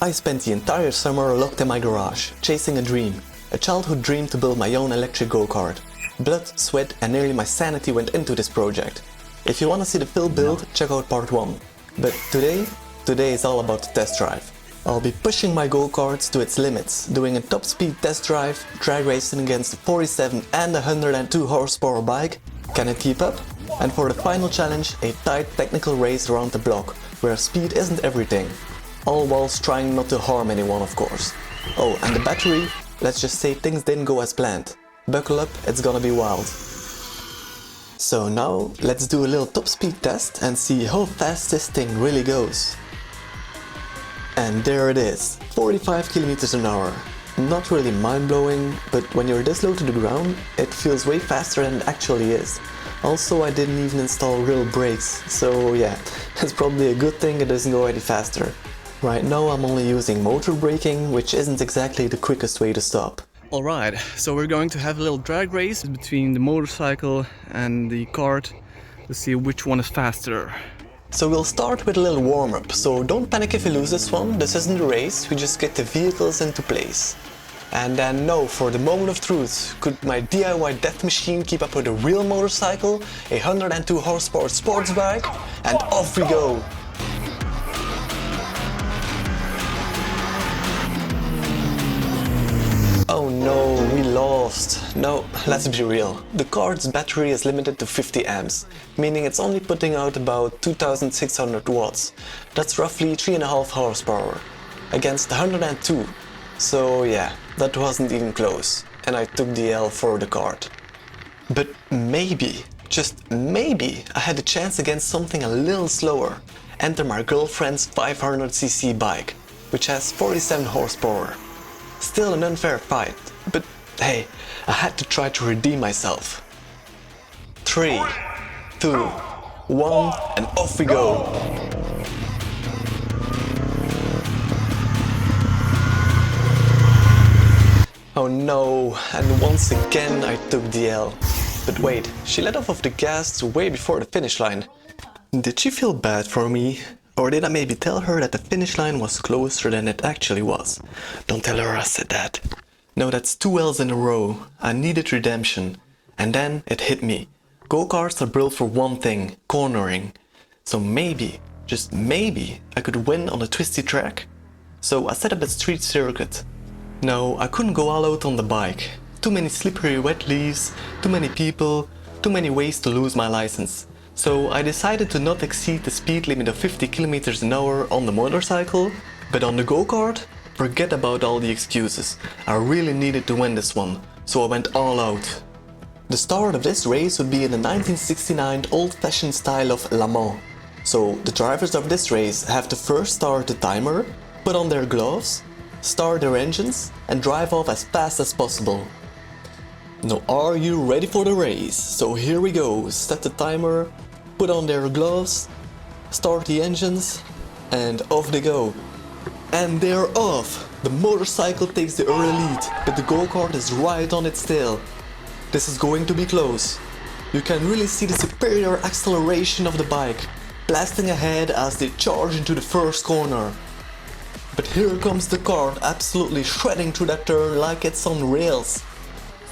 I spent the entire summer locked in my garage, chasing a dream. A childhood dream to build my own electric go-kart. Blood, sweat and nearly my sanity went into this project. If you want to see the full build, check out part 1. But today is all about the test drive. I'll be pushing my go-karts to its limits, doing a top speed test drive, drag racing against the 47 and 102 horsepower bike. Can it keep up? And for the final challenge, a tight technical race around the block, where speed isn't everything. All whilst trying not to harm anyone, of course. Oh, and the battery, let's just say things didn't go as planned. Buckle up, it's gonna be wild. So now, let's do a little top speed test and see how fast this thing really goes. And there it is, 45 km an hour. Not really mind-blowing, but when you're this low to the ground, it feels way faster than it actually is. Also, I didn't even install real brakes, so yeah, it's probably a good thing it doesn't go any faster. Right now I'm only using motor braking, which isn't exactly the quickest way to stop. Alright, so we're going to have a little drag race between the motorcycle and the kart to see which one is faster. So we'll start with a little warm-up, so don't panic if you lose this one, this isn't a race, we just get the vehicles into place. And then now for the moment of truth, could my DIY death machine keep up with a real motorcycle, a 102 horsepower sports bike, and off we go! Oh no, we lost. No, let's be real. The kart's battery is limited to 50 amps, meaning it's only putting out about 2600 watts. That's roughly 3.5 horsepower, against 102. So yeah, that wasn't even close, and I took the L for the kart. But maybe, just maybe, I had a chance against something a little slower. Enter my girlfriend's 500cc bike, which has 47 horsepower. Still an unfair fight, but hey, I had to try to redeem myself. 3, 2, 1, and off we go! Oh no, and once again I took the L. But wait, she let off of the gas way before the finish line. Did she feel bad for me? Or did I maybe tell her that the finish line was closer than it actually was? Don't tell her I said that. No, that's 2 L's in a row. I needed redemption. And then it hit me. Go-karts are built for one thing, cornering. So maybe, just maybe, I could win on a twisty track. So I set up a street circuit. No, I couldn't go all out on the bike. Too many slippery wet leaves, too many people, too many ways to lose my license. So I decided to not exceed the speed limit of 50 km an hour on the motorcycle, but on the go-kart, forget about all the excuses. I really needed to win this one, so I went all out. The start of this race would be in the 1969 old-fashioned style of Le Mans. So the drivers of this race have to first start the timer, put on their gloves, start their engines and drive off as fast as possible. Now are you ready for the race? So here we go, set the timer, put on their gloves, start the engines and off they go. And they're off! The motorcycle takes the early lead, but the go-kart is right on its tail. This is going to be close. You can really see the superior acceleration of the bike, blasting ahead as they charge into the first corner. But here comes the kart absolutely shredding through that turn like it's on rails.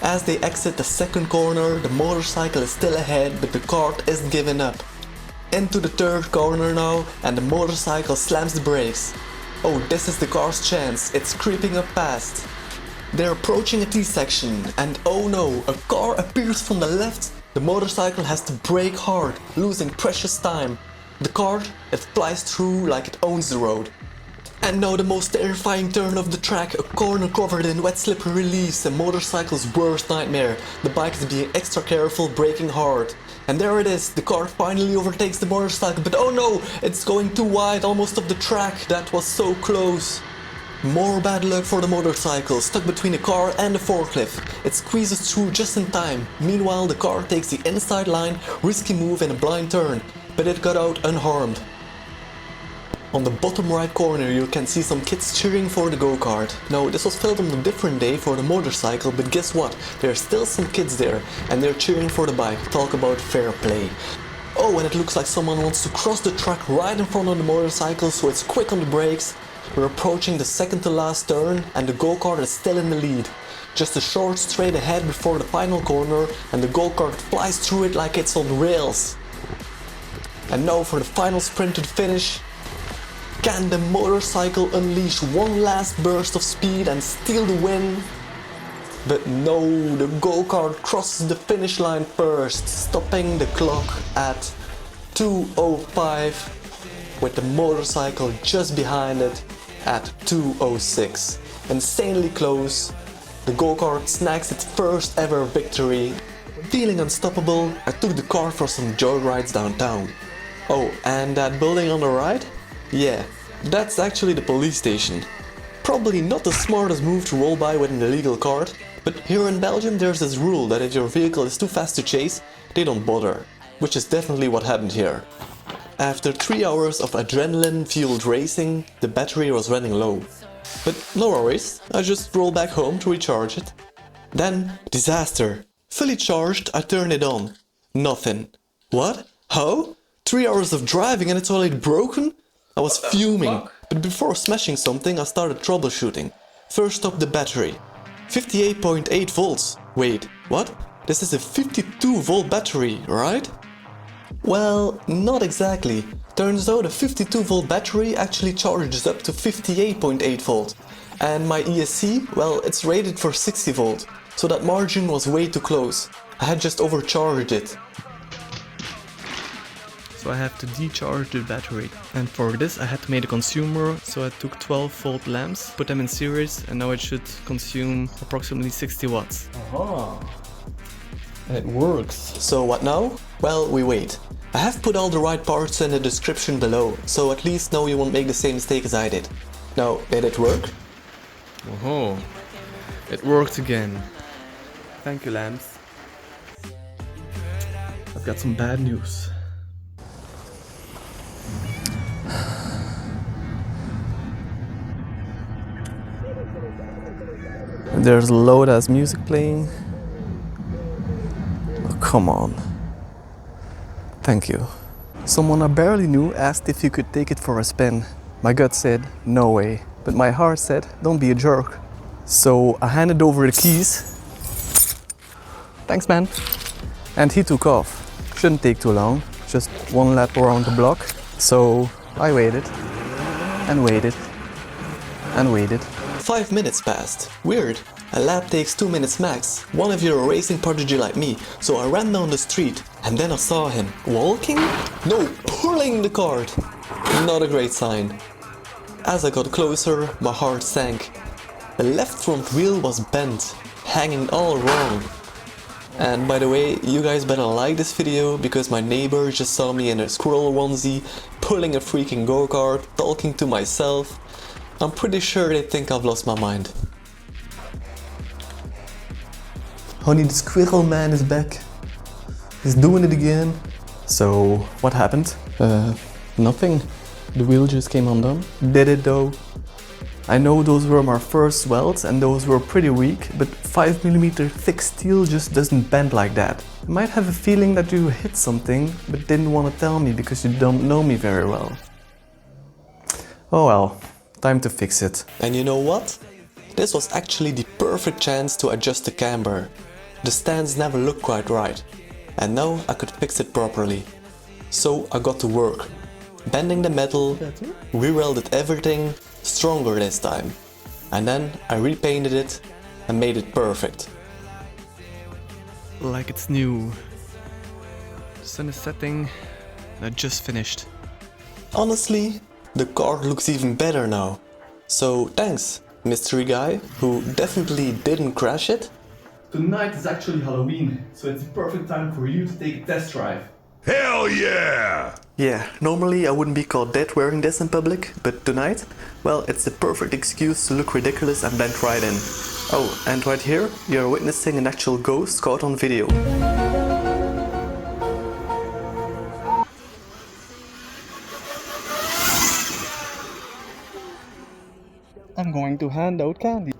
As they exit the second corner, the motorcycle is still ahead, but the kart isn't giving up. Into the third corner now, and the motorcycle slams the brakes. Oh, this is the car's chance, it's creeping up fast. They're approaching a T-section, and oh no, a car appears from the left. The motorcycle has to brake hard, losing precious time. The kart, it flies through like it owns the road. And now the most terrifying turn of the track, a corner covered in wet slippery leaves, a motorcycle's worst nightmare. The bike is being extra careful, braking hard. And there it is, the car finally overtakes the motorcycle, but oh no, it's going too wide, almost off the track. That was so close. More bad luck for the motorcycle, stuck between the car and the forklift. It squeezes through just in time. Meanwhile, the car takes the inside line, risky move in a blind turn, but it got out unharmed. On the bottom right corner you can see some kids cheering for the go-kart. Now this was filmed on a different day for the motorcycle, but guess what? There are still some kids there and they're cheering for the bike. Talk about fair play. Oh, and it looks like someone wants to cross the track right in front of the motorcycle, so it's quick on the brakes. We're approaching the second to last turn and the go-kart is still in the lead. Just a short straight ahead before the final corner and the go-kart flies through it like it's on rails. And now for the final sprint to the finish. Can the motorcycle unleash one last burst of speed and steal the win? But no, the go-kart crosses the finish line first, stopping the clock at 2:05 with the motorcycle just behind it at 2:06. Insanely close, the go-kart snags its first ever victory. Feeling unstoppable, I took the car for some joyrides downtown. Oh, and that building on the right? Yeah, that's actually the police station. Probably not the smartest move to roll by with an illegal cart, but here in Belgium there's this rule that if your vehicle is too fast to chase, they don't bother, which is definitely what happened here. After 3 hours of adrenaline-fueled racing, the battery was running low. But no worries, I just rolled back home to recharge it. Then, disaster. Fully charged, I turned it on. Nothing. What? How? 3 hours of driving and it's already broken? I was fuming, but before smashing something I started troubleshooting. First up the battery. 58.8 volts. Wait, what? This is a 52 volt battery, right? Well, not exactly. Turns out a 52 volt battery actually charges up to 58.8 volt. And my ESC, well, it's rated for 60 volt. So that margin was way too close. I had just overcharged it. So I have to decharge the battery. And for this I had to make a consumer, so I took 12 volt lamps, put them in series, and now it should consume approximately 60 watts. Aha. It works. So what now? Well, we wait. I have put all the right parts in the description below, so at least now you won't make the same mistake as I did. Now, did it work? Oh, it worked again. Thank you, lamps. I've got some bad news. There's loud ass music playing. Oh, come on. Thank you. Someone I barely knew asked if you could take it for a spin. My gut said, no way. But my heart said, don't be a jerk. So I handed over the keys. Thanks, man. And he took off. Shouldn't take too long. Just one lap around the block. So I waited. And waited. And waited. 5 minutes passed. Weird. A lap takes 2 minutes max. One if you're a racing prodigy like me. So I ran down the street and then I saw him. Walking? No, pulling the cart. Not a great sign. As I got closer, my heart sank. The left front wheel was bent, hanging all wrong. And by the way, you guys better like this video because my neighbor just saw me in a squirrel onesie, pulling a freaking go-kart, talking to myself. I'm pretty sure they think I've lost my mind. Honey, the squirrel man is back. He's doing it again. So, what happened? Nothing. The wheel just came undone. Did it though? I know those were my first welds and those were pretty weak, but 5mm thick steel just doesn't bend like that. I might have a feeling that you hit something, but didn't want to tell me because you don't know me very well. Oh well, time to fix it. And you know what? This was actually the perfect chance to adjust the camber. The stands never looked quite right, and now I could fix it properly. So I got to work. Bending the metal, re-welded everything, stronger this time. And then I repainted it and made it perfect. Like it's new. The sun is setting and I just finished. Honestly, the car looks even better now. So thanks, mystery guy, who definitely didn't crash it. Tonight is actually Halloween, so it's a perfect time for you to take a test drive. Hell yeah! Yeah, normally I wouldn't be caught dead wearing this in public, but tonight, well, it's the perfect excuse to look ridiculous and blend right in. Oh, and right here, you're witnessing an actual ghost caught on video. I'm going to hand out candy.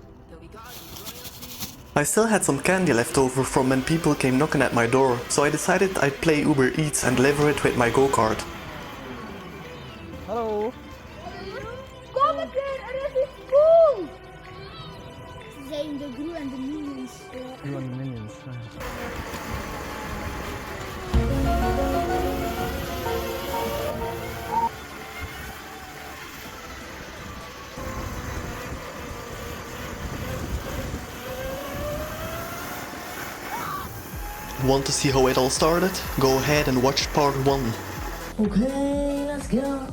I still had some candy left over from when people came knocking at my door, so I decided I'd play Uber Eats and deliver it with my go-kart. Hello. Kom meteen Want to see how it all started? Go ahead and watch part 1. Okay, let's go.